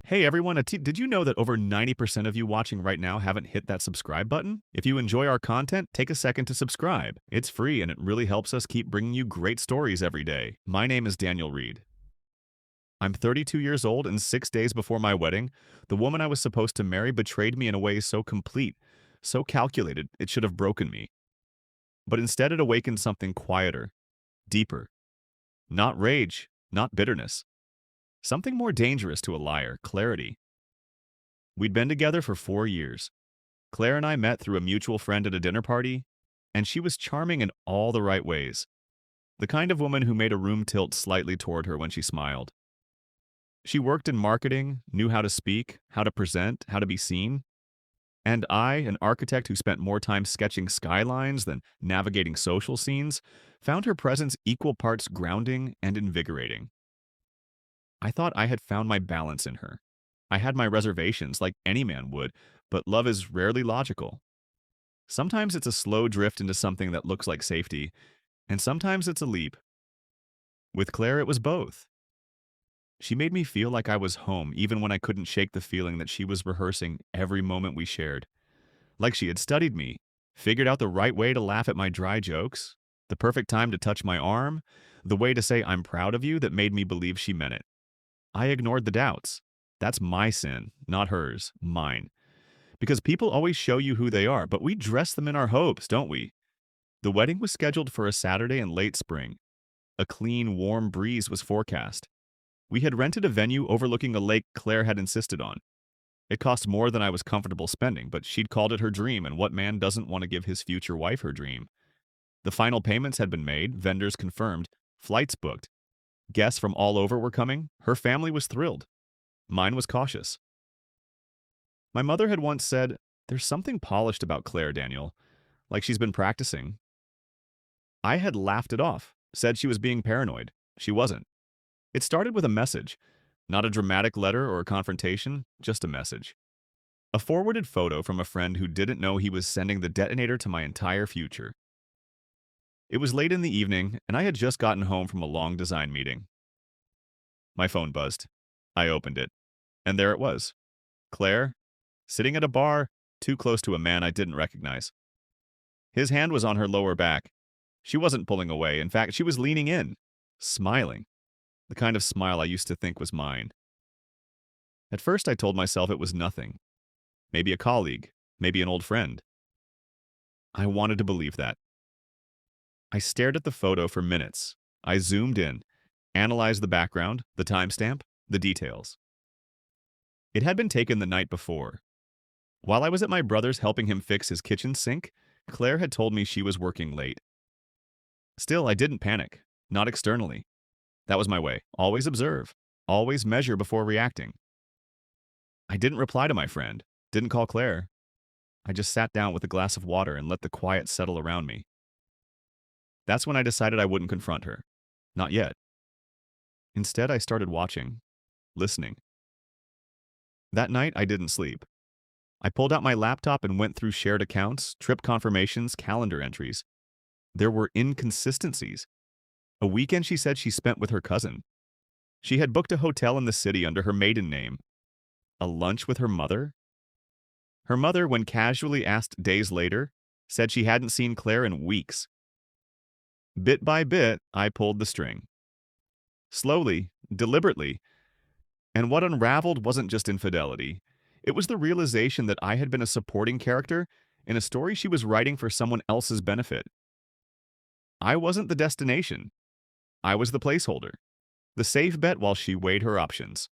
Hey everyone, did you know that over 90% of you watching right now haven't hit that subscribe button? If you enjoy our content, take a second to subscribe. It's free and it really helps us keep bringing you great stories every day. My name is Daniel Reed. I'm 32 years old and 6 days before my wedding, the woman I was supposed to marry betrayed me in a way so complete, so calculated, it should have broken me. But instead it awakened something quieter, deeper. Not rage, not bitterness. Something more dangerous to a liar, clarity. We'd been together for 4 years. Claire and I met through a mutual friend at a dinner party, and she was charming in all the right ways. The kind of woman who made a room tilt slightly toward her when she smiled. She worked in marketing, knew how to speak, how to present, how to be seen. And I, an architect who spent more time sketching skylines than navigating social scenes, found her presence equal parts grounding and invigorating. I thought I had found my balance in her. I had my reservations, like any man would, but love is rarely logical. Sometimes it's a slow drift into something that looks like safety, and sometimes it's a leap. With Claire, it was both. She made me feel like I was home, even when I couldn't shake the feeling that she was rehearsing every moment we shared. Like she had studied me, figured out the right way to laugh at my dry jokes, the perfect time to touch my arm, the way to say I'm proud of you that made me believe she meant it. I ignored the doubts. That's my sin, not hers, mine. Because people always show you who they are, but we dress them in our hopes, don't we? The wedding was scheduled for a Saturday in late spring. A clean, warm breeze was forecast. We had rented a venue overlooking a lake Claire had insisted on. It cost more than I was comfortable spending, but she'd called it her dream, and what man doesn't want to give his future wife her dream? The final payments had been made, vendors confirmed, flights booked. Guests from all over were coming. Her family was thrilled. Mine was cautious. My mother had once said, "There's something polished about Claire, Daniel, like she's been practicing." I had laughed it off, said she was being paranoid. She wasn't. It started with a message. Not a dramatic letter or a confrontation, just a message. A forwarded photo from a friend who didn't know he was sending the detonator to my entire future. It was late in the evening, and I had just gotten home from a long design meeting. My phone buzzed. I opened it, and there it was. Claire, sitting at a bar, too close to a man I didn't recognize. His hand was on her lower back. She wasn't pulling away. In fact, she was leaning in, smiling. The kind of smile I used to think was mine. At first, I told myself it was nothing. Maybe a colleague, maybe an old friend. I wanted to believe that. I stared at the photo for minutes. I zoomed in, analyzed the background, the timestamp, the details. It had been taken the night before. While I was at my brother's helping him fix his kitchen sink, Claire had told me she was working late. Still, I didn't panic, not externally. That was my way. Always observe, always measure before reacting. I didn't reply to my friend, didn't call Claire. I just sat down with a glass of water and let the quiet settle around me. That's when I decided I wouldn't confront her. Not yet. Instead, I started watching, listening. That night, I didn't sleep. I pulled out my laptop and went through shared accounts, trip confirmations, calendar entries. There were inconsistencies. A weekend she said she spent with her cousin. She had booked a hotel in the city under her maiden name. A lunch with her mother? Her mother, when casually asked days later, said she hadn't seen Claire in weeks. Bit by bit, I pulled the string. Slowly, deliberately. And what unraveled wasn't just infidelity. It was the realization that I had been a supporting character in a story she was writing for someone else's benefit. I wasn't the destination. I was the placeholder, the safe bet while she weighed her options.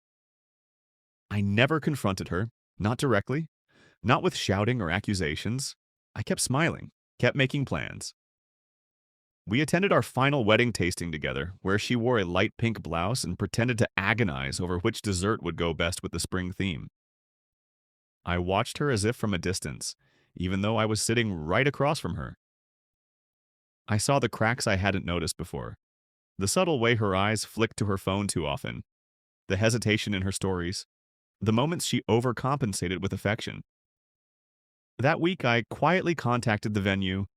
I never confronted her, not directly, not with shouting or accusations. I kept smiling, kept making plans. We attended our final wedding tasting together, where she wore a light pink blouse and pretended to agonize over which dessert would go best with the spring theme. I watched her as if from a distance, even though I was sitting right across from her. I saw the cracks I hadn't noticed before. The subtle way her eyes flicked to her phone too often. The hesitation in her stories. The moments she overcompensated with affection. That week, I quietly contacted the venue.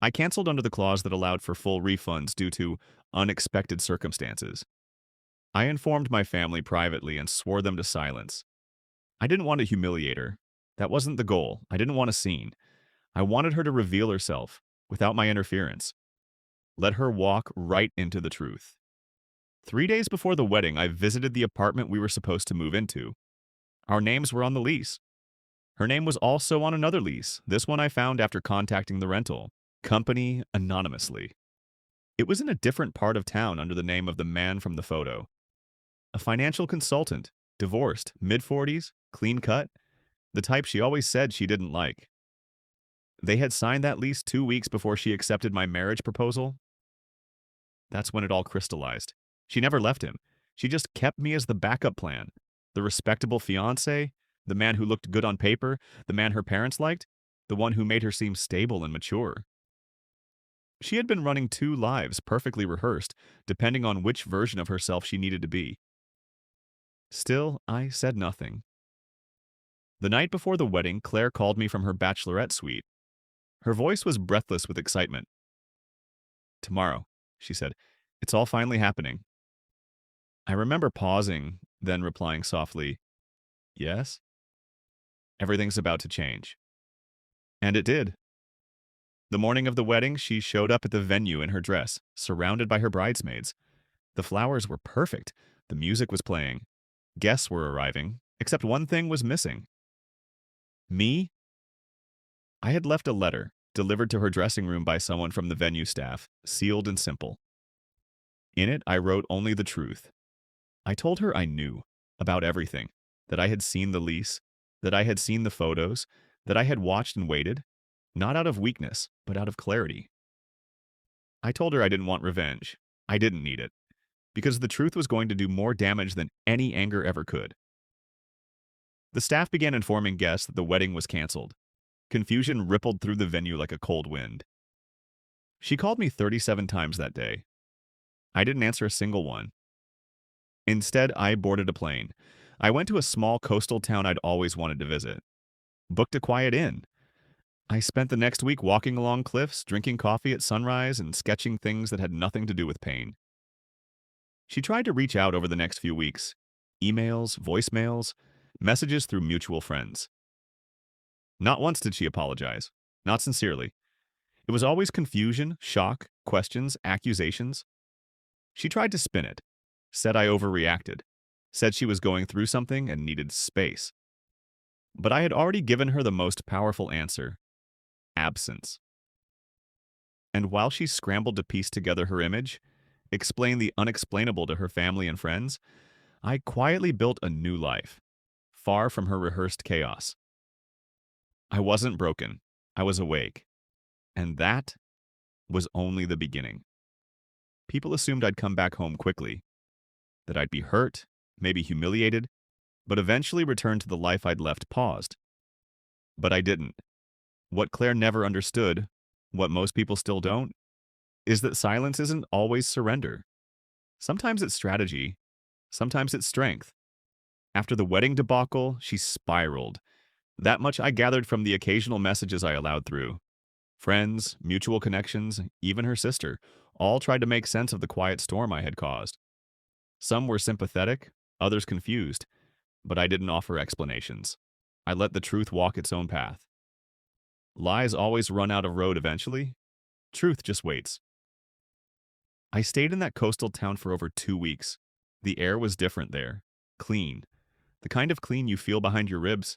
I canceled under the clause that allowed for full refunds due to unexpected circumstances. I informed my family privately and swore them to silence. I didn't want to humiliate her. That wasn't the goal. I didn't want a scene. I wanted her to reveal herself without my interference. Let her walk right into the truth. 3 days before the wedding, I visited the apartment we were supposed to move into. Our names were on the lease. Her name was also on another lease. This one I found after contacting the rental company anonymously. It was in a different part of town under the name of the man from the photo. A financial consultant, divorced, mid-40s, clean cut, the type she always said she didn't like. They had signed that lease 2 weeks before she accepted my marriage proposal. That's when it all crystallized. She never left him. She just kept me as the backup plan. The respectable fiancé, the man who looked good on paper, the man her parents liked, the one who made her seem stable and mature. She had been running 2 lives, perfectly rehearsed, depending on which version of herself she needed to be. Still, I said nothing. The night before the wedding, Claire called me from her bachelorette suite. Her voice was breathless with excitement. "Tomorrow," she said. "It's all finally happening." I remember pausing, then replying softly, "Yes?" Everything's about to change. And it did. The morning of the wedding, she showed up at the venue in her dress, surrounded by her bridesmaids. The flowers were perfect. The music was playing. Guests were arriving, except one thing was missing. Me? I had left a letter, delivered to her dressing room by someone from the venue staff, sealed and simple. In it, I wrote only the truth. I told her I knew about everything, that I had seen the lease, that I had seen the photos, that I had watched and waited, not out of weakness, but out of clarity. I told her I didn't want revenge. I didn't need it, because the truth was going to do more damage than any anger ever could. The staff began informing guests that the wedding was canceled. Confusion rippled through the venue like a cold wind. She called me 37 times that day. I didn't answer a single one. Instead, I boarded a plane. I went to a small coastal town I'd always wanted to visit. Booked a quiet inn. I spent the next week walking along cliffs, drinking coffee at sunrise, and sketching things that had nothing to do with pain. She tried to reach out over the next few weeks. Emails, voicemails, messages through mutual friends. Not once did she apologize. Not sincerely. It was always confusion, shock, questions, accusations. She tried to spin it. Said I overreacted. Said she was going through something and needed space. But I had already given her the most powerful answer. Absence. And while she scrambled to piece together her image, explain the unexplainable to her family and friends, I quietly built a new life, far from her rehearsed chaos. I wasn't broken. I was awake. And that was only the beginning. People assumed I'd come back home quickly, that I'd be hurt, maybe humiliated, but eventually return to the life I'd left paused. But I didn't. What Claire never understood, what most people still don't, is that silence isn't always surrender. Sometimes it's strategy. Sometimes it's strength. After the wedding debacle, she spiraled. That much I gathered from the occasional messages I allowed through. Friends, mutual connections, even her sister, all tried to make sense of the quiet storm I had caused. Some were sympathetic, others confused, but I didn't offer explanations. I let the truth walk its own path. Lies always run out of road eventually. Truth just waits. I stayed in that coastal town for over 2 weeks. The air was different there. Clean. The kind of clean you feel behind your ribs.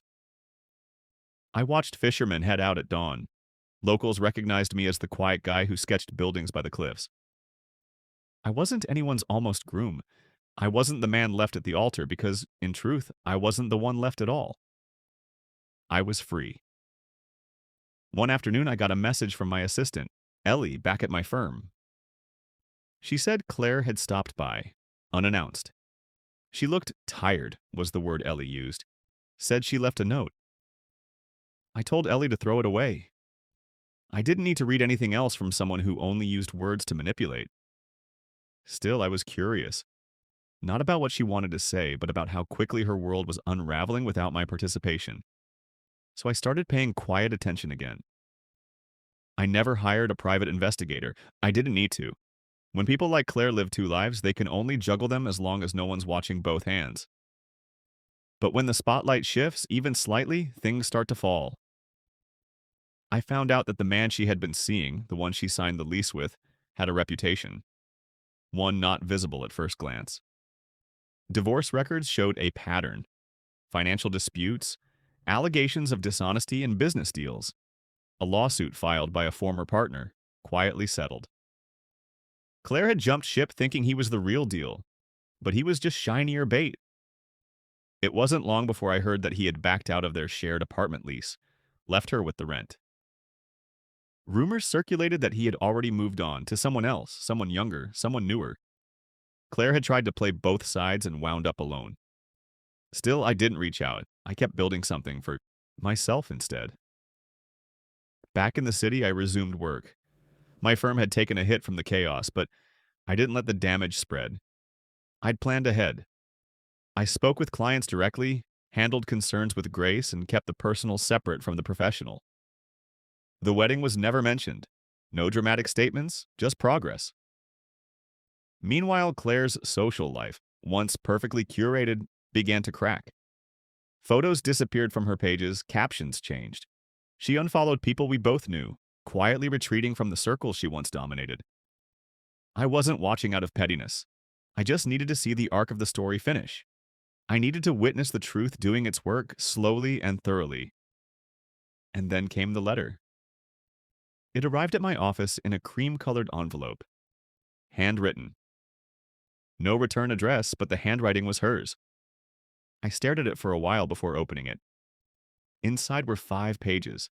I watched fishermen head out at dawn. Locals recognized me as the quiet guy who sketched buildings by the cliffs. I wasn't anyone's almost groom. I wasn't the man left at the altar because, in truth, I wasn't the one left at all. I was free. One afternoon, I got a message from my assistant, Ellie, back at my firm. She said Claire had stopped by, unannounced. She looked tired, was the word Ellie used. Said she left a note. I told Ellie to throw it away. I didn't need to read anything else from someone who only used words to manipulate. Still, I was curious. Not about what she wanted to say, but about how quickly her world was unraveling without my participation. So I started paying quiet attention again. I never hired a private investigator. I didn't need to. When people like Claire live two lives, they can only juggle them as long as no one's watching both hands. But when the spotlight shifts, even slightly, things start to fall. I found out that the man she had been seeing, the one she signed the lease with, had a reputation, one not visible at first glance. Divorce records showed a pattern: financial disputes, allegations of dishonesty in business deals, a lawsuit filed by a former partner, quietly settled. Claire had jumped ship thinking he was the real deal, but he was just shinier bait. It wasn't long before I heard that he had backed out of their shared apartment lease, left her with the rent. Rumors circulated that he had already moved on to someone else, someone younger, someone newer. Claire had tried to play both sides and wound up alone. Still, I didn't reach out. I kept building something for myself instead. Back in the city, I resumed work. My firm had taken a hit from the chaos, but I didn't let the damage spread. I'd planned ahead. I spoke with clients directly, handled concerns with grace, and kept the personal separate from the professional. The wedding was never mentioned. No dramatic statements, just progress. Meanwhile, Claire's social life, once perfectly curated, began to crack. Photos disappeared from her pages, captions changed. She unfollowed people we both knew, quietly retreating from the circles she once dominated. I wasn't watching out of pettiness. I just needed to see the arc of the story finish. I needed to witness the truth doing its work slowly and thoroughly. And then came the letter. It arrived at my office in a cream-colored envelope. Handwritten. No return address, but the handwriting was hers. I stared at it for a while before opening it. Inside were 5 pages.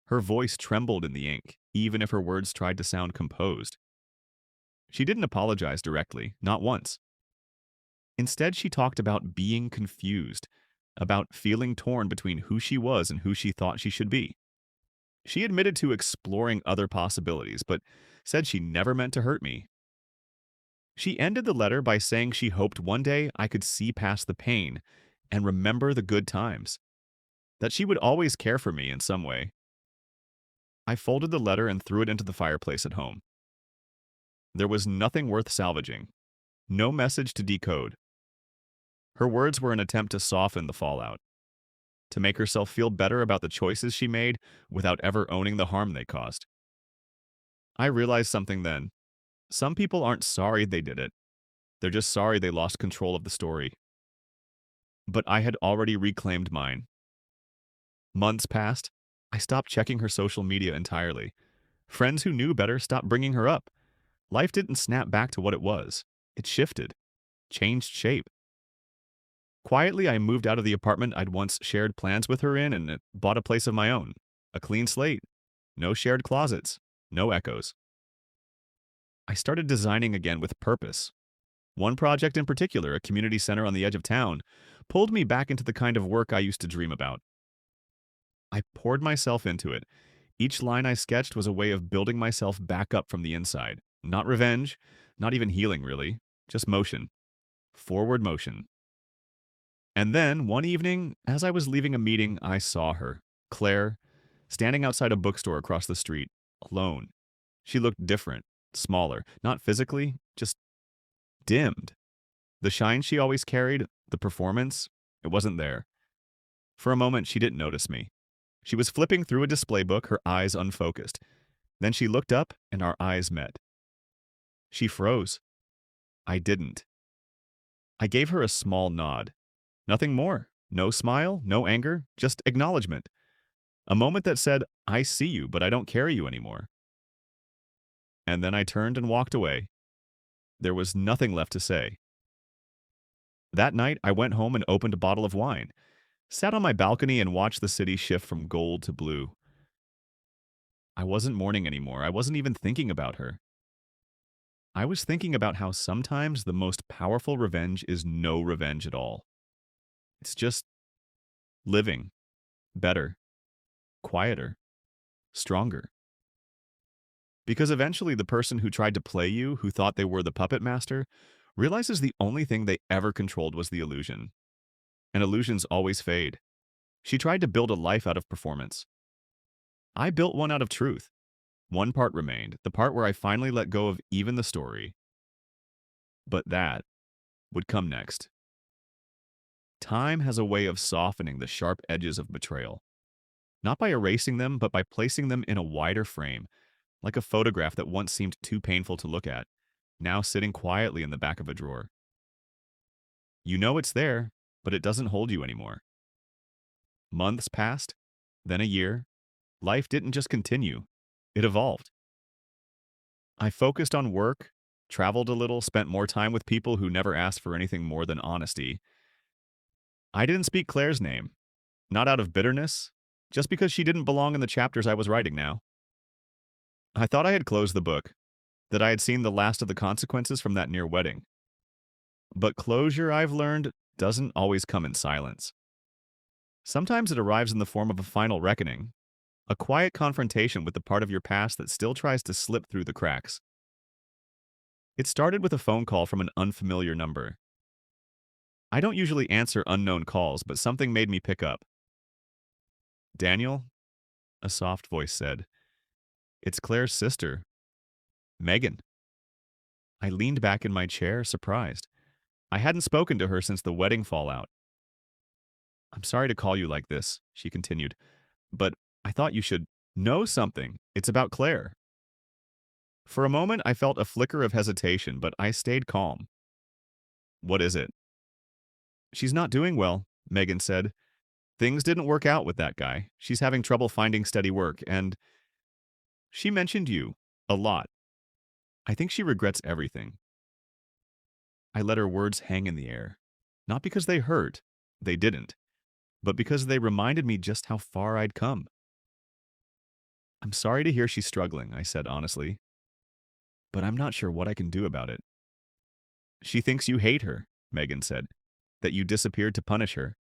Her voice trembled in the ink, even if her words tried to sound composed. She didn't apologize directly, not once. Instead, she talked about being confused, about feeling torn between who she was and who she thought she should be. She admitted to exploring other possibilities, but said she never meant to hurt me. She ended the letter by saying she hoped one day I could see past the pain and remember the good times, that she would always care for me in some way. I folded the letter and threw it into the fireplace at home. There was nothing worth salvaging, no message to decode. Her words were an attempt to soften the fallout, to make herself feel better about the choices she made without ever owning the harm they caused. I realized something then. Some people aren't sorry they did it. They're just sorry they lost control of the story. But I had already reclaimed mine. Months passed. I stopped checking her social media entirely. Friends who knew better stopped bringing her up. Life didn't snap back to what it was. It shifted, changed shape. Quietly, I moved out of the apartment I'd once shared plans with her in and bought a place of my own. A clean slate. No shared closets. No echoes. I started designing again with purpose. One project in particular, a community center on the edge of town, pulled me back into the kind of work I used to dream about. I poured myself into it. Each line I sketched was a way of building myself back up from the inside. Not revenge, not even healing really, just motion. Forward motion. And then, one evening, as I was leaving a meeting, I saw her, Claire, standing outside a bookstore across the street, alone. She looked different, smaller, not physically, just dimmed. The shine she always carried, the performance, it wasn't there. For a moment, she didn't notice me. She was flipping through a display book, her eyes unfocused. Then she looked up, and our eyes met. She froze. I didn't. I gave her a small nod. Nothing more. No smile, no anger, just acknowledgement. A moment that said, I see you, but I don't carry you anymore. And then I turned and walked away. There was nothing left to say. That night, I went home and opened a bottle of wine, sat on my balcony and watched the city shift from gold to blue. I wasn't mourning anymore. I wasn't even thinking about her. I was thinking about how sometimes the most powerful revenge is no revenge at all. It's just living better, quieter, stronger. Because eventually the person who tried to play you, who thought they were the puppet master, realizes the only thing they ever controlled was the illusion. And illusions always fade. She tried to build a life out of performance. I built one out of truth. One part remained, the part where I finally let go of even the story. But that would come next. Time has a way of softening the sharp edges of betrayal. Not by erasing them, but by placing them in a wider frame, like a photograph that once seemed too painful to look at, now sitting quietly in the back of a drawer. You know it's there, but it doesn't hold you anymore. Months passed, then a year. Life didn't just continue, it evolved. I focused on work, traveled a little, spent more time with people who never asked for anything more than honesty. I didn't speak Claire's name, not out of bitterness, just because she didn't belong in the chapters I was writing now. I thought I had closed the book, that I had seen the last of the consequences from that near wedding. But closure, I've learned, doesn't always come in silence. Sometimes it arrives in the form of a final reckoning, a quiet confrontation with the part of your past that still tries to slip through the cracks. It started with a phone call from an unfamiliar number. I don't usually answer unknown calls, but something made me pick up. "Daniel," a soft voice said. "It's Claire's sister, Megan." I leaned back in my chair, surprised. I hadn't spoken to her since the wedding fallout. "I'm sorry to call you like this," she continued, "but I thought you should know something. It's about Claire." For a moment, I felt a flicker of hesitation, but I stayed calm. "What is it?" "She's not doing well," Megan said. "Things didn't work out with that guy. She's having trouble finding steady work, and she mentioned you a lot. I think she regrets everything." I let her words hang in the air. Not because they hurt, they didn't, but because they reminded me just how far I'd come. "I'm sorry to hear she's struggling," I said honestly, "but I'm not sure what I can do about it." "She thinks you hate her," Megan said, "that you disappeared to punish her."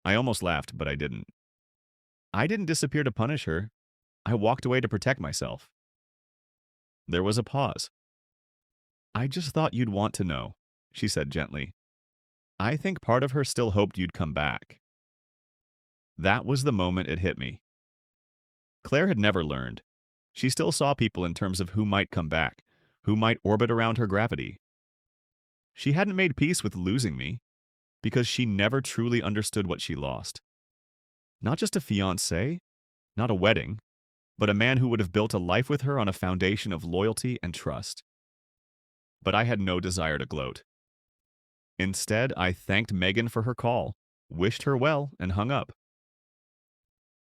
I almost laughed, but I didn't. I didn't disappear to punish her. I walked away to protect myself. There was a pause. "I just thought you'd want to know," she said gently. "I think part of her still hoped you'd come back." That was the moment it hit me. Claire had never learned. She still saw people in terms of who might come back, who might orbit around her gravity. She hadn't made peace with losing me, because she never truly understood what she lost. Not just a fiancé, not a wedding, but a man who would have built a life with her on a foundation of loyalty and trust. But I had no desire to gloat. Instead, I thanked Megan for her call, wished her well, and hung up.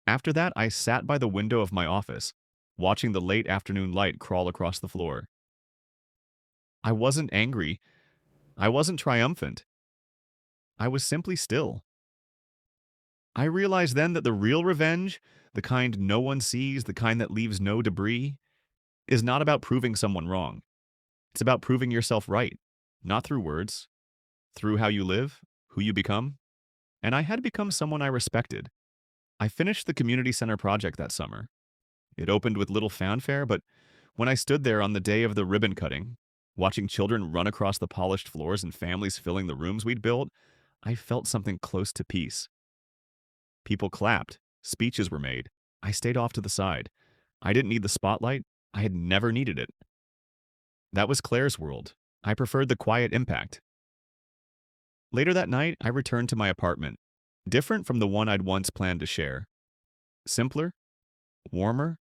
After that, I sat by the window of my office, watching the late afternoon light crawl across the floor. I wasn't angry. I wasn't triumphant. I was simply still. I realized then that the real revenge, the kind no one sees, the kind that leaves no debris, is not about proving someone wrong. It's about proving yourself right, not through words, through how you live, who you become. And I had become someone I respected. I finished the community center project that summer. It opened with little fanfare, but when I stood there on the day of the ribbon cutting, watching children run across the polished floors and families filling the rooms we'd built, I felt something close to peace. People clapped. Speeches were made. I stayed off to the side. I didn't need the spotlight. I had never needed it. That was Claire's world. I preferred the quiet impact. Later that night, I returned to my apartment, different from the one I'd once planned to share. Simpler, warmer,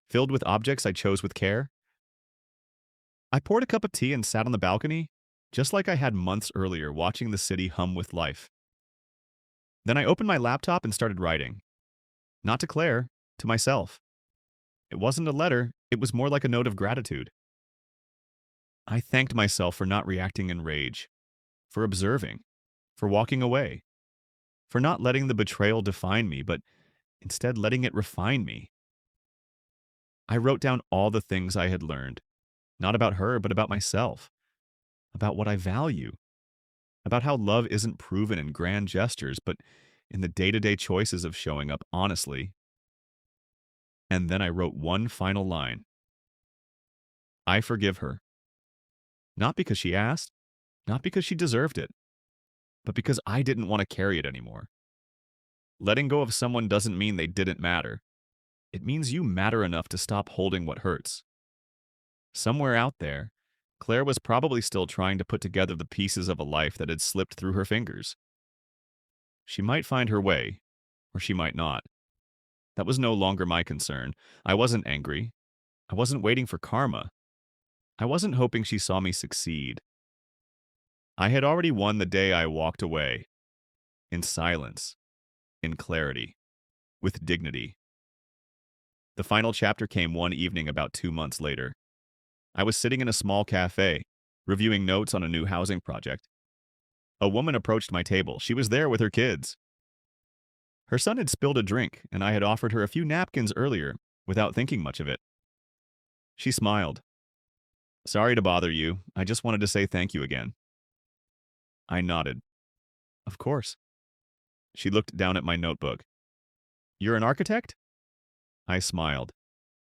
filled with objects I chose with care. I poured a cup of tea and sat on the balcony, just like I had months earlier, watching the city hum with life. Then I opened my laptop and started writing. Not to Claire, to myself. It wasn't a letter, it was more like a note of gratitude. I thanked myself for not reacting in rage, for observing, for walking away, for not letting the betrayal define me, but instead letting it refine me. I wrote down all the things I had learned, not about her, but about myself, about what I value, about how love isn't proven in grand gestures, but in the day-to-day choices of showing up honestly. And then I wrote one final line. I forgive her. Not because she asked, not because she deserved it, but because I didn't want to carry it anymore. Letting go of someone doesn't mean they didn't matter. It means you matter enough to stop holding what hurts. Somewhere out there, Claire was probably still trying to put together the pieces of a life that had slipped through her fingers. She might find her way, or she might not. That was no longer my concern. I wasn't angry. I wasn't waiting for karma. I wasn't hoping she saw me succeed. I had already won the day I walked away. In silence. In clarity. With dignity. The final chapter came one evening about 2 months later. I was sitting in a small cafe, reviewing notes on a new housing project. A woman approached my table. She was there with her kids. Her son had spilled a drink, and I had offered her a few napkins earlier, without thinking much of it. She smiled. "Sorry to bother you. I just wanted to say thank you again." I nodded. "Of course." She looked down at my notebook. "You're an architect?" I smiled.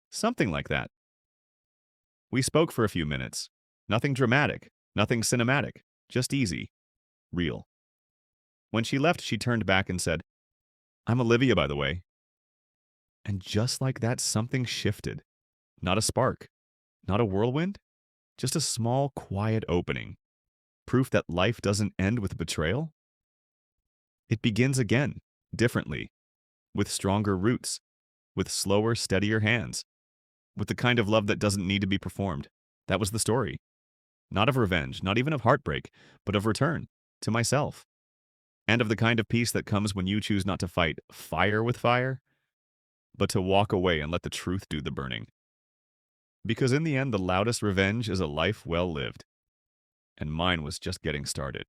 "Something like that." We spoke for a few minutes. Nothing dramatic, nothing cinematic, just easy, real. When she left, she turned back and said, "I'm Olivia, by the way." And just like that, something shifted. Not a spark, not a whirlwind, just a small, quiet opening. Proof that life doesn't end with betrayal. It begins again, differently, with stronger roots, with slower, steadier hands, with the kind of love that doesn't need to be performed. That was the story. Not of revenge, not even of heartbreak, but of return to myself. And of the kind of peace that comes when you choose not to fight fire with fire, but to walk away and let the truth do the burning. Because in the end, the loudest revenge is a life well lived. And mine was just getting started.